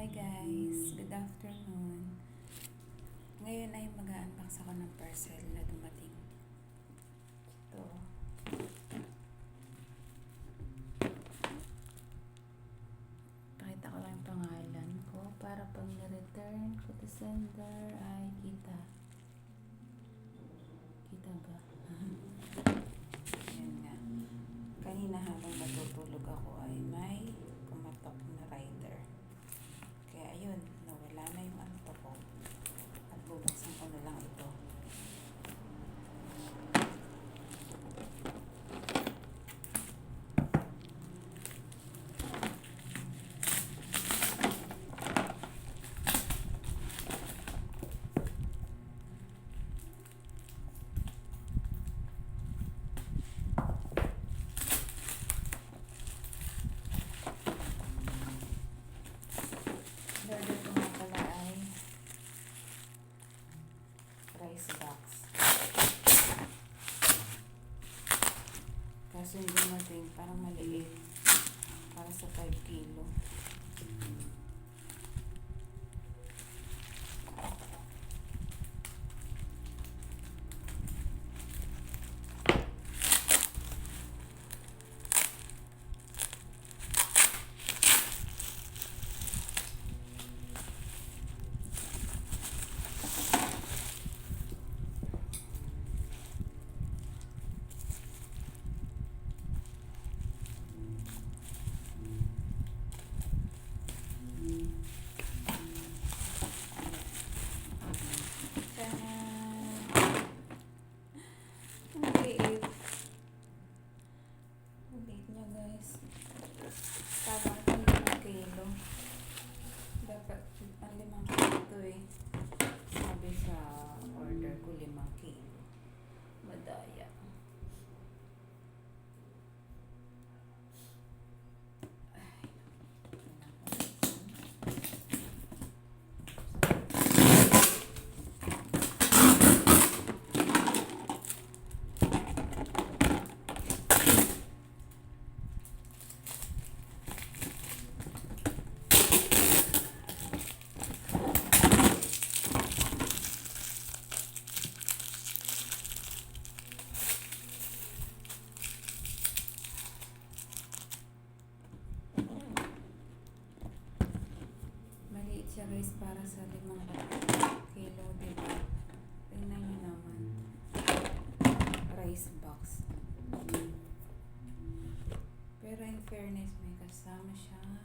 Hi guys, good afternoon. Ngayon ay mag-unbox ako ng parcel na dumating. Ito. Pakita ko lang yung pangalan ko para pag na-return ko to sender ay kita. Kita ba? Ayan nga. Kanina habang natutulog ako ay may kumatok na rider. Kaya ayun, nawala na yung anto ko. At bubuksan ko na lang ito. Order ko nga pala ay rice box. Kaso hindi natin, parang maliit. Para sa 5 kilo. Maliit niya guys. Parang ang 5 kilo. Dapat ang 5 kilo ito eh. Sabi sa order ko 5 kilo. Madaya. Maliit siya guys para sa 5 kilo, diba? Tingnan nyo naman. Rice box. Pero in fairness, may kasama siyang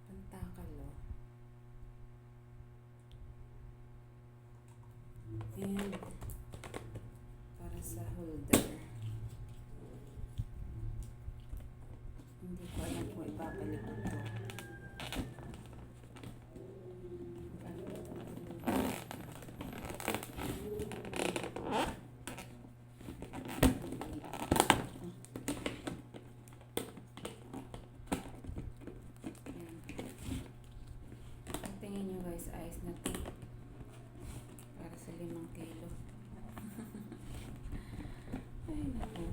pantakalo. And para sa holder. Hindi ko alam kung ibabalik ko ito. Tingin nyo guys, ayos na ito. Para sa 5 kilo. Ay naku.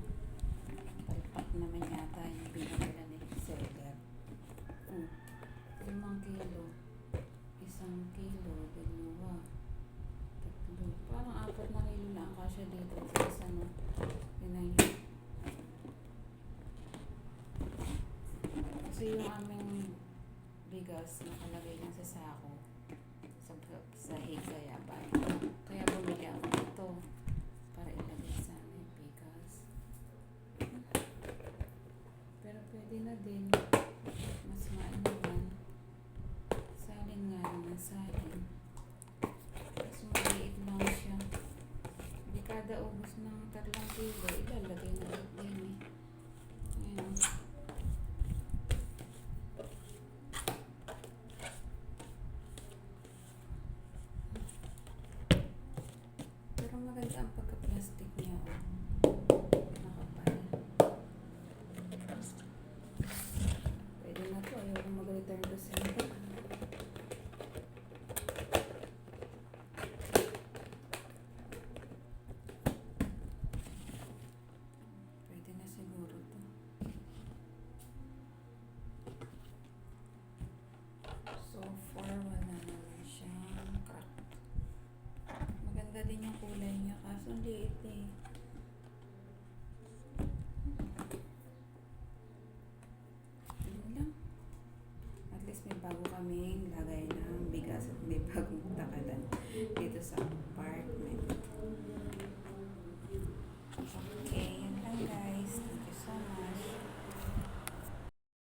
Palpak naman yata yung binabila ni seller. 5 kilo. 1 kilo. 2. 3. Parang 4 na kilo lang kasya dito. Sa isa no. Yun. Kasi yung aming bigas nakalagay lang sa sako sa higaya ba. Kaya bumili ako ito para ilagay sa aming bigas. Pero pwede na din. Mas maano naman. Salin nga naman salin. Mas maliit lang siya. Hindi kada ubos ng 3 kilo ilalagay na din eh. Ayan. Maganda ang pagka-plastic niya. Nakapal. Pwede na to. Ayaw mag-return to sender. din yung kulay niya. Kaso ang liit eh.